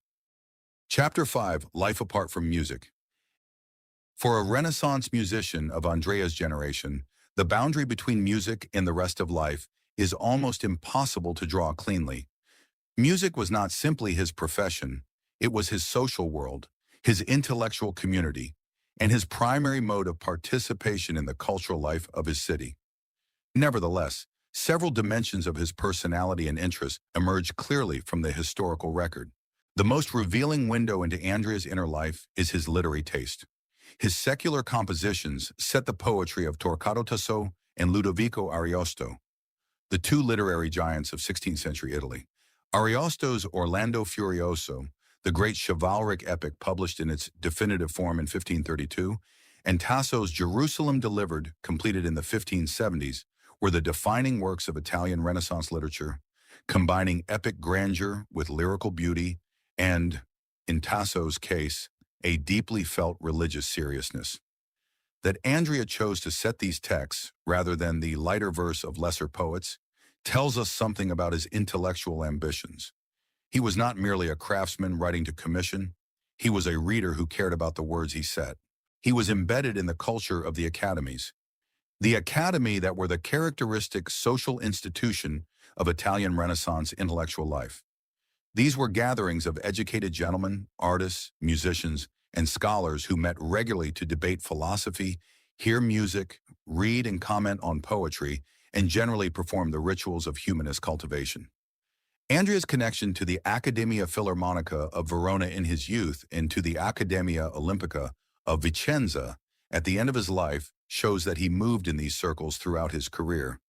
Chapter 5, Life Apart from Music. For a Renaissance musician of Andrea's generation, the boundary between music and the rest of life is almost impossible to draw cleanly. Music was not simply his profession, it was his social world, his intellectual community, and his primary mode of participation in the cultural life of his city. Nevertheless, several dimensions of his personality and interests emerge clearly from the historical record. The most revealing window into Andrea's inner life is his literary taste. His secular compositions set the poetry of Torquato Tasso and Ludovico Ariosto, the two literary giants of 16th century Italy. Ariosto's Orlando Furioso, the great chivalric epic published in its definitive form in 1532, and Tasso's Jerusalem Delivered, completed in the 1570s, were the defining works of Italian Renaissance literature, combining epic grandeur with lyrical beauty and, in Tasso's case, a deeply felt religious seriousness. That Andrea chose to set these texts, rather than the lighter verse of lesser poets, tells us something about his intellectual ambitions. He was not merely a craftsman writing to commission, he was a reader who cared about the words he set. He was embedded in the culture of the academies. The academy that were the characteristic social institution of Italian Renaissance intellectual life. These were gatherings of educated gentlemen, artists, musicians, and scholars who met regularly to debate philosophy, hear music, read and comment on poetry, and generally perform the rituals of humanist cultivation. Andrea's connection to the Accademia Filarmonica of Verona in his youth and to the Accademia Olimpica of Vicenza at the end of his life shows that he moved in these circles throughout his career,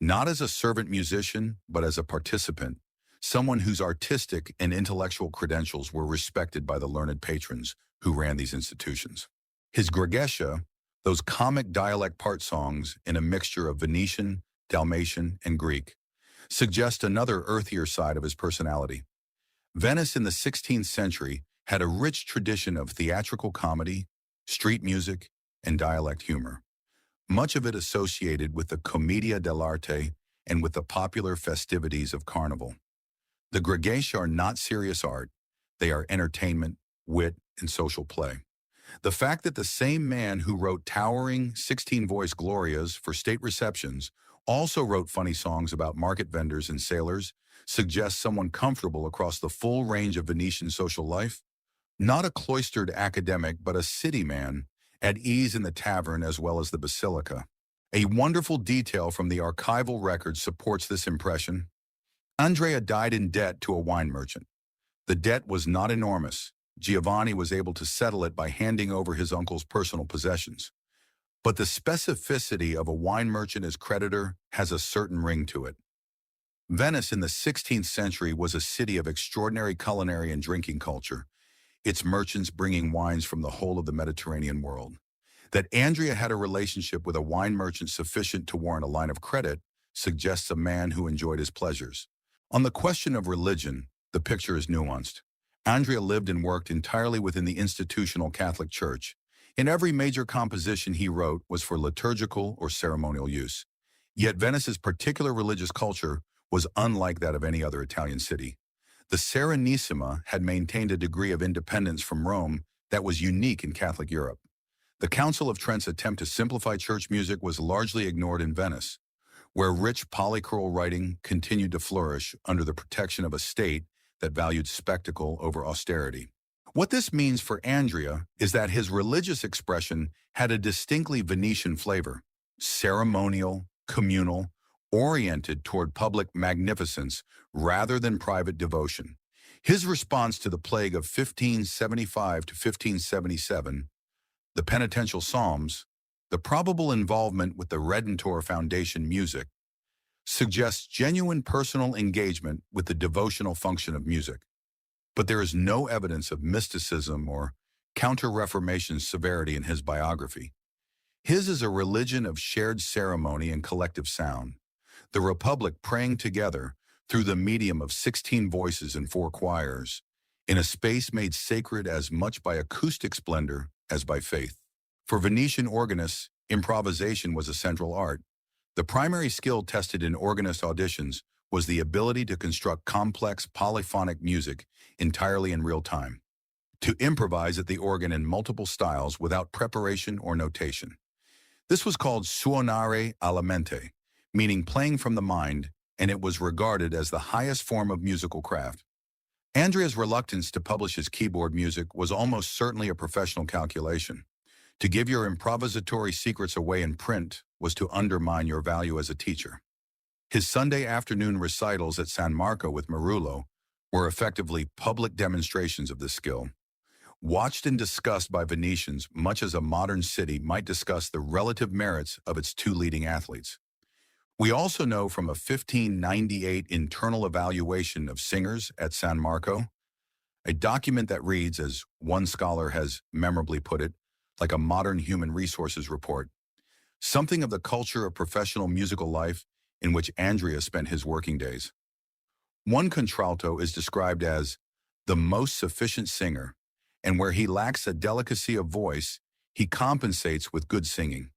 not as a servant musician, but as a participant, someone whose artistic and intellectual credentials were respected by the learned patrons who ran these institutions. His Grigescia, those comic dialect part songs in a mixture of Venetian, Dalmatian, and Greek, suggest another earthier side of his personality. Venice in the 16th century had a rich tradition of theatrical comedy, street music, and dialect humor, much of it associated with the commedia dell'arte and with the popular festivities of Carnival. The Grigescia are not serious art, they are entertainment, wit, and social play. The fact that the same man who wrote towering 16-voice glorias for state receptions also wrote funny songs about market vendors and sailors suggests someone comfortable across the full range of Venetian social life, not a cloistered academic but a city man, at ease in the tavern as well as the basilica. A wonderful detail from the archival record supports this impression. Andrea died in debt to a wine merchant. The debt was not enormous. Giovanni was able to settle it by handing over his uncle's personal possessions. But the specificity of a wine merchant as creditor has a certain ring to it. Venice in the 16th century was a city of extraordinary culinary and drinking culture, its merchants bringing wines from the whole of the Mediterranean world. That Andrea had a relationship with a wine merchant sufficient to warrant a line of credit suggests a man who enjoyed his pleasures. On the question of religion, the picture is nuanced. Andrea lived and worked entirely within the institutional Catholic Church. In every major composition he wrote was for liturgical or ceremonial use. Yet Venice's particular religious culture was unlike that of any other Italian city. The Serenissima had maintained a degree of independence from Rome that was unique in Catholic Europe. The Council of Trent's attempt to simplify church music was largely ignored in Venice, where rich polychoral writing continued to flourish under the protection of a state that valued spectacle over austerity. What this means for Andrea is that his religious expression had a distinctly Venetian flavor, ceremonial, communal, oriented toward public magnificence rather than private devotion. His response to the plague of 1575 to 1577, the penitential psalms, the probable involvement with the Redentor Foundation music, suggests genuine personal engagement with the devotional function of music. But there is no evidence of mysticism or counter-Reformation severity in his biography. His is a religion of shared ceremony and collective sound, the Republic praying together through the medium of 16 voices and 4 choirs, in a space made sacred as much by acoustic splendor as by faith. For Venetian organists, improvisation was a central art. The primary skill tested in organist auditions was the ability to construct complex polyphonic music entirely in real time, to improvise at the organ in multiple styles without preparation or notation. This was called suonare alla mente, meaning playing from the mind, and it was regarded as the highest form of musical craft. Andrea's reluctance to publish his keyboard music was almost certainly a professional calculation. To give your improvisatory secrets away in print was to undermine your value as a teacher. His Sunday afternoon recitals at San Marco with Marullo were effectively public demonstrations of this skill, watched and discussed by Venetians much as a modern city might discuss the relative merits of its 2 leading athletes. We also know from a 1598 internal evaluation of singers at San Marco, a document that reads, as one scholar has memorably put it, like a modern human resources report, something of the culture of professional musical life in which Andrea spent his working days. One contralto is described as the most sufficient singer, and where he lacks a delicacy of voice, he compensates with good singing.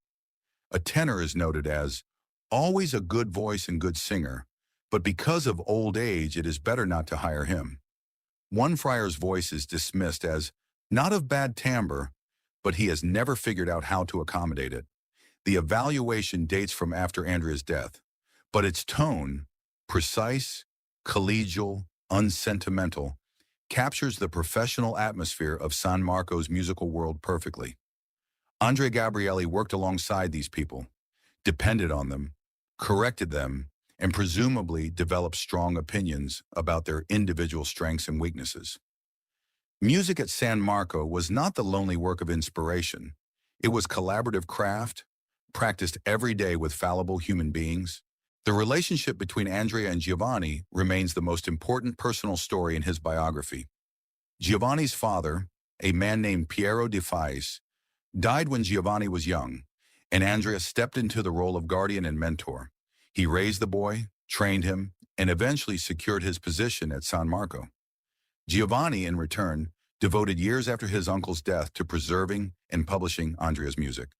A tenor is noted as always a good voice and good singer, but because of old age, it is better not to hire him. One friar's voice is dismissed as not of bad timbre, but he has never figured out how to accommodate it. The evaluation dates from after Andrea's death, but its tone, precise, collegial, unsentimental, captures the professional atmosphere of San Marco's musical world perfectly. Andrea Gabrieli worked alongside these people, depended on them, corrected them, and presumably developed strong opinions about their individual strengths and weaknesses. Music at San Marco was not the lonely work of inspiration. It was collaborative craft, practiced every day with fallible human beings. The relationship between Andrea and Giovanni remains the most important personal story in his biography. Giovanni's father, a man named Piero di Fais, died when Giovanni was young, and Andrea stepped into the role of guardian and mentor. He raised the boy, trained him, and eventually secured his position at San Marco. Giovanni, in return, devoted years after his uncle's death to preserving and publishing Andrea's music.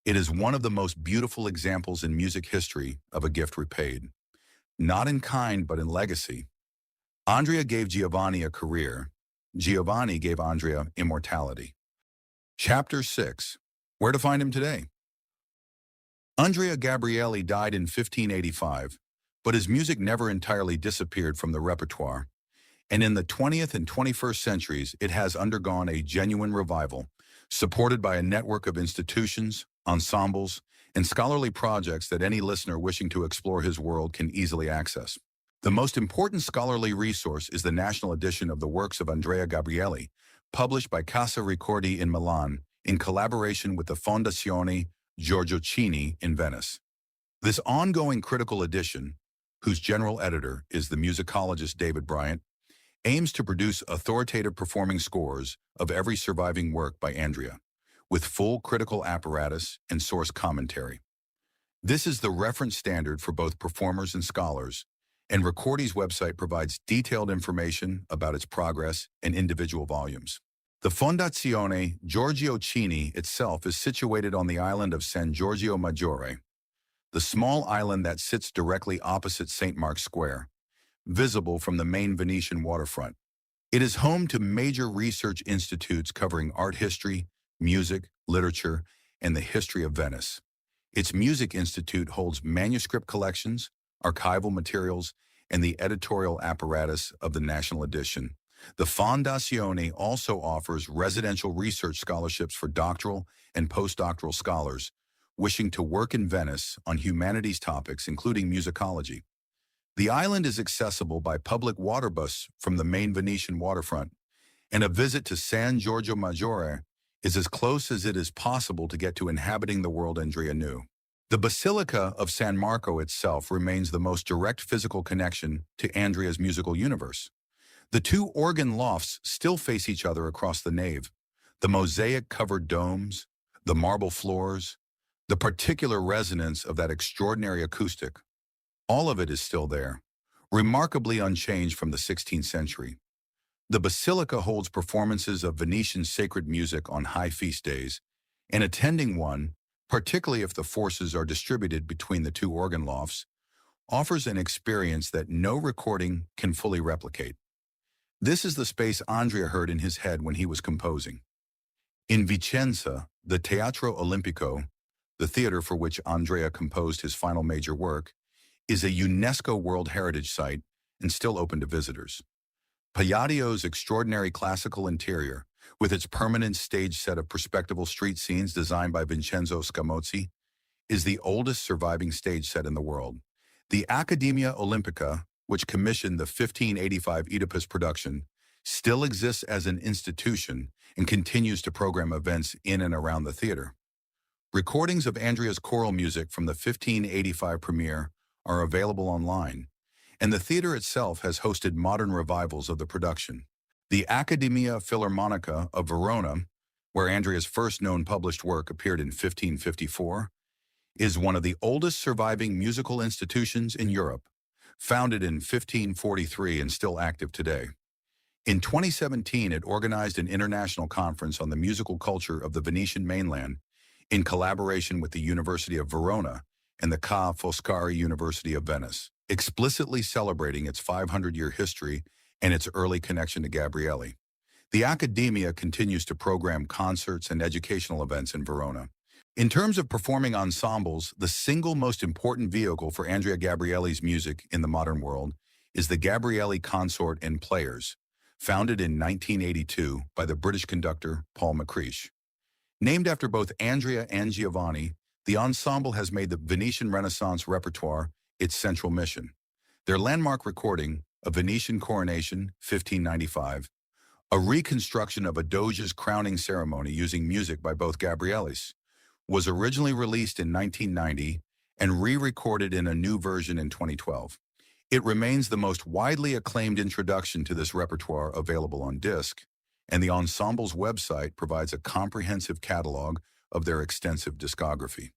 It is one of the most beautiful examples in music history of a gift repaid, not in kind but in legacy. Andrea gave Giovanni a career. Giovanni gave Andrea immortality. Chapter 6. Where to find him today? Andrea Gabrieli died in 1585, but his music never entirely disappeared from the repertoire, and in the 20th and 21st centuries it has undergone a genuine revival, supported by a network of institutions, ensembles, and scholarly projects that any listener wishing to explore his world can easily access. The most important scholarly resource is the national edition of the works of Andrea Gabrieli, published by Casa Ricordi in Milan in collaboration with the Fondazione Giorgio Cini in Venice. This ongoing critical edition, whose general editor is the musicologist David Bryant, aims to produce authoritative performing scores of every surviving work by Andrea, with full critical apparatus and source commentary. This is the reference standard for both performers and scholars, and Ricordi's website provides detailed information about its progress and individual volumes. The Fondazione Giorgio Cini itself is situated on the island of San Giorgio Maggiore, the small island that sits directly opposite St. Mark's Square, visible from the main Venetian waterfront. It is home to major research institutes covering art history, music, literature, and the history of Venice. Its Music Institute holds manuscript collections, archival materials, and the editorial apparatus of the National Edition. The Fondazione also offers residential research scholarships for doctoral and postdoctoral scholars wishing to work in Venice on humanities topics, including musicology. The island is accessible by public water bus from the main Venetian waterfront, and a visit to San Giorgio Maggiore is as close as it is possible to get to inhabiting the world Andrea knew. The Basilica of San Marco itself remains the most direct physical connection to Andrea's musical universe. The 2 organ lofts still face each other across the nave. The mosaic-covered domes, the marble floors, The particular resonance of that extraordinary acoustic, all of it is still there, remarkably unchanged from the 16th century. The basilica holds performances of Venetian sacred music on high feast days, and attending one, particularly if the forces are distributed between the two organ lofts, offers an experience that no recording can fully replicate. This is the space Andrea heard in his head when he was composing. In Vicenza, the Teatro Olimpico, the theater for which Andrea composed his final major work, is a UNESCO World Heritage Site and still open to visitors. Palladio's extraordinary classical interior, with its permanent stage set of perspectival street scenes designed by Vincenzo Scamozzi, is the oldest surviving stage set in the world. The Accademia Olimpica, which commissioned the 1585 Oedipus production, still exists as an institution and continues to program events in and around the theater. Recordings of Andrea's choral music from the 1585 premiere are available online, and the theater itself has hosted modern revivals of the production. The Accademia Filarmonica of Verona, where Andrea's first known published work appeared in 1554, is one of the oldest surviving musical institutions in Europe, founded in 1543 and still active today. In 2017, it organized an international conference on the musical culture of the Venetian mainland in collaboration with the University of Verona and the Ca' Foscari University of Venice, explicitly celebrating its 500-year history and its early connection to Gabrieli. The Accademia continues to program concerts and educational events in Verona. In terms of performing ensembles, the single most important vehicle for Andrea Gabrieli's music in the modern world is the Gabrieli Consort and Players, founded in 1982 by the British conductor Paul McCreish. Named after both Andrea and Giovanni, the ensemble has made the Venetian Renaissance repertoire its central mission. Their landmark recording, A Venetian Coronation, 1595, a reconstruction of a doge's crowning ceremony using music by both Gabrielis, was originally released in 1990 and re-recorded in a new version in 2012. It remains the most widely acclaimed introduction to this repertoire available on disc, and the ensemble's website provides a comprehensive catalog of their extensive discography.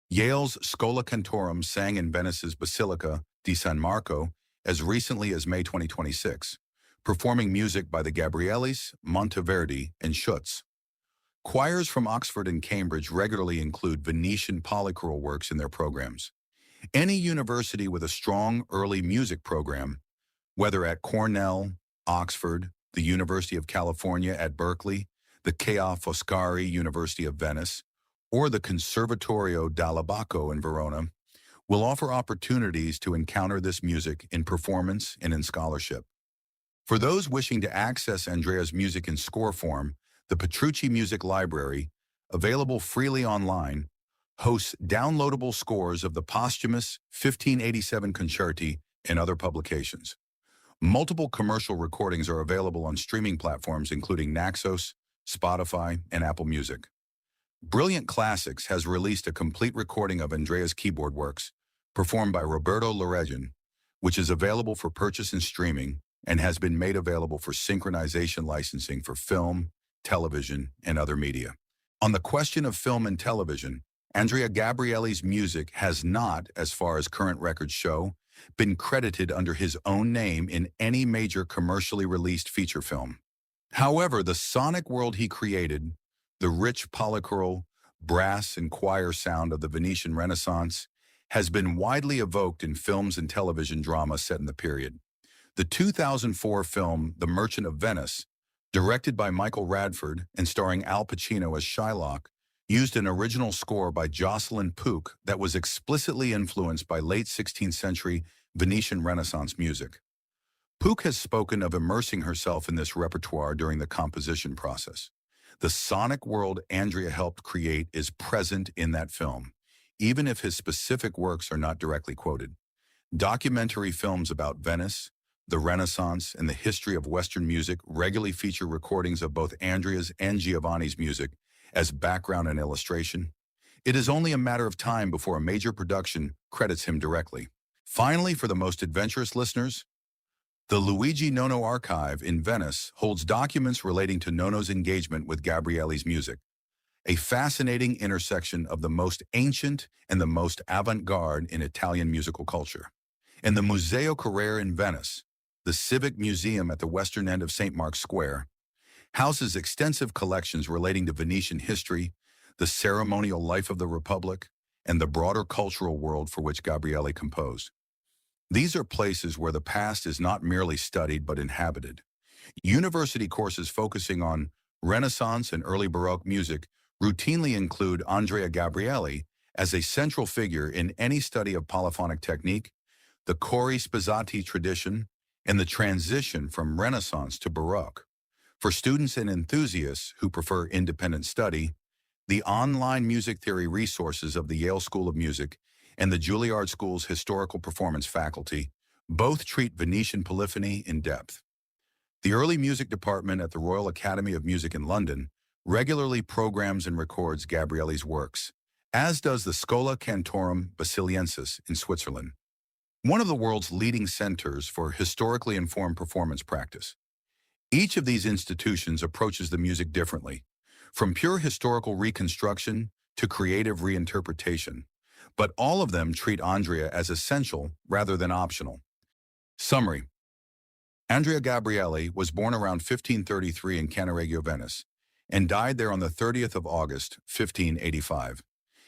Yale's Schola Cantorum sang in Venice's Basilica di San Marco as recently as May 2026, performing music by the Gabrielis, Monteverdi, and Schutz. Choirs from Oxford and Cambridge regularly include Venetian polychoral works in their programs. Any university with a strong early music program, whether at Cornell, Oxford, the University of California at Berkeley, the Ca' Foscari University of Venice, or the Conservatorio dall'Abaco in Verona, will offer opportunities to encounter this music in performance and in scholarship. For those wishing to access Andrea's music in score form, the Petrucci Music Library, available freely online, hosts downloadable scores of the posthumous 1587 concerti and other publications. Multiple commercial recordings are available on streaming platforms including Naxos, Spotify, and Apple Music. Brilliant Classics has released a complete recording of Andrea's keyboard works, performed by Roberto Loreggin, which is available for purchase and streaming and has been made available for synchronization licensing for film, television, and other media. On the question of film and television, Andrea Gabrieli's music has not, as far as current records show, been credited under his own name in any major commercially released feature film. However, the sonic world he created, the rich polychoral, brass, and choir sound of the Venetian Renaissance, has been widely evoked in films and television drama set in the period. The 2004 film The Merchant of Venice, directed by Michael Radford and starring Al Pacino as Shylock, used an original score by Jocelyn Pook that was explicitly influenced by late 16th century Venetian Renaissance music. Pook has spoken of immersing herself in this repertoire during the composition process. The sonic world Andrea helped create is present in that film, even if his specific works are not directly quoted. Documentary films about Venice, the Renaissance, and the history of Western music regularly feature recordings of both Andrea's and Giovanni's music as background and illustration. It is only a matter of time before a major production credits him directly. Finally, for the most adventurous listeners, the Luigi Nono Archive in Venice holds documents relating to Nono's engagement with Gabrieli's music. a fascinating intersection of the most ancient and the most avant-garde in Italian musical culture. And the Museo Carrere in Venice, the civic museum at the western end of St. Mark's Square, houses extensive collections relating to Venetian history, the ceremonial life of the Republic, and the broader cultural world for which Gabrieli composed. These are places where the past is not merely studied but inhabited. University courses focusing on Renaissance and early Baroque music routinely include Andrea Gabrieli as a central figure in any study of polyphonic technique, the cori sposati tradition, and the transition from Renaissance to Baroque. For students and enthusiasts who prefer independent study, the online music theory resources of the Yale School of Music and the Juilliard School's historical performance faculty both treat Venetian polyphony in depth. The early music department at the Royal Academy of Music in London regularly programs and records Gabrieli's works, as does the Schola Cantorum Basiliensis in Switzerland, one of the world's leading centers for historically informed performance practice. Each of these institutions approaches the music differently, from pure historical reconstruction to creative reinterpretation, but all of them treat Andrea as essential rather than optional. Summary: Andrea Gabrieli was born around 1533 in Cannaregio, Venice, and died there on the 30th of August, 1585.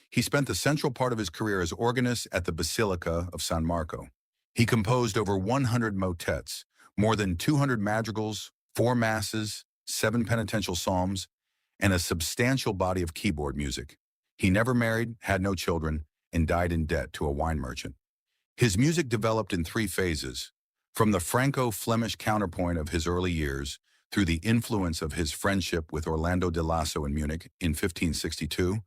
He spent the central part of his career as organist at the Basilica of San Marco. He composed over 100 motets, more than 200 madrigals, 4 masses, 7 penitential psalms, and a substantial body of keyboard music. He never married, had no children, and died in debt to a wine merchant. His music developed in 3 phases, from the Franco-Flemish counterpoint of his early years, through the influence of his friendship with Orlando de Lasso in Munich in 1562,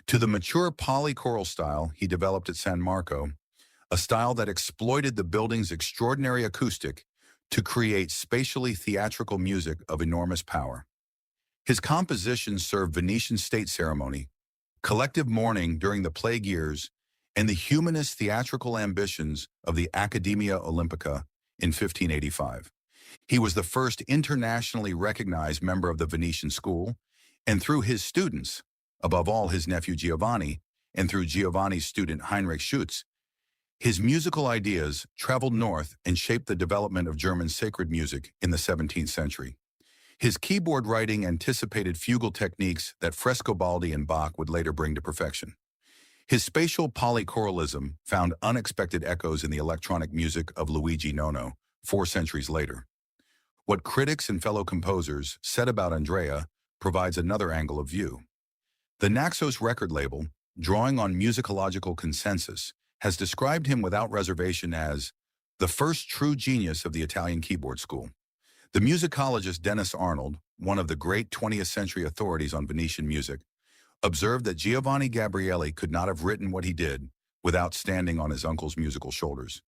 to the mature polychoral style he developed at San Marco, a style that exploited the building's extraordinary acoustic to create spatially theatrical music of enormous power. His compositions served Venetian state ceremony, collective mourning during the plague years, and the humanist theatrical ambitions of the Accademia Olimpica in 1585. He was the first internationally recognized member of the Venetian School, and through his students, above all his nephew Giovanni, and through Giovanni's student Heinrich Schütz, his musical ideas traveled north and shaped the development of German sacred music in the 17th century. His keyboard writing anticipated fugal techniques that Frescobaldi and Bach would later bring to perfection. His spatial polychoralism found unexpected echoes in the electronic music of Luigi Nono 4 centuries later. What critics and fellow composers said about Andrea provides another angle of view. The Naxos record label, drawing on musicological consensus, has described him without reservation as the first true genius of the Italian keyboard school. The musicologist Dennis Arnold, one of the great 20th century authorities on Venetian music, observed that Giovanni Gabrieli could not have written what he did without standing on his uncle's musical shoulders,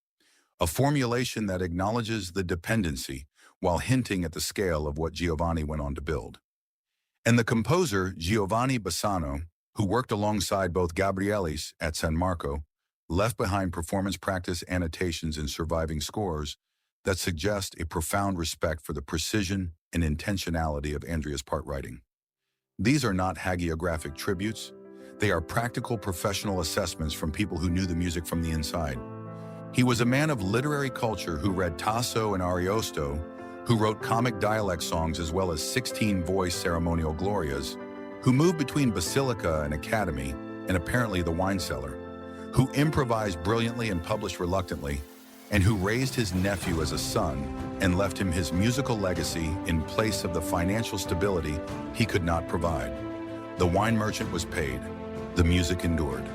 a formulation that acknowledges the dependency while hinting at the scale of what Giovanni went on to build. And the composer Giovanni Bassano, who worked alongside both Gabrieli's at San Marco, left behind performance practice annotations in surviving scores that suggest a profound respect for the precision and intentionality of Andrea's part writing. These are not hagiographic tributes. They are practical professional assessments from people who knew the music from the inside. He was a man of literary culture who read Tasso and Ariosto, who wrote comic dialect songs as well as 16-voice ceremonial glorias, who moved between Basilica and Academy, and apparently the wine cellar, who improvised brilliantly and published reluctantly, and who raised his nephew as a son and left him his musical legacy in place of the financial stability he could not provide. The wine merchant was paid. The music endured.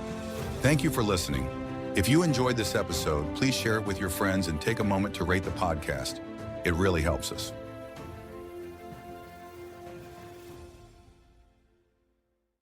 Thank you for listening. If you enjoyed this episode, please share it with your friends and take a moment to rate the podcast. It really helps us.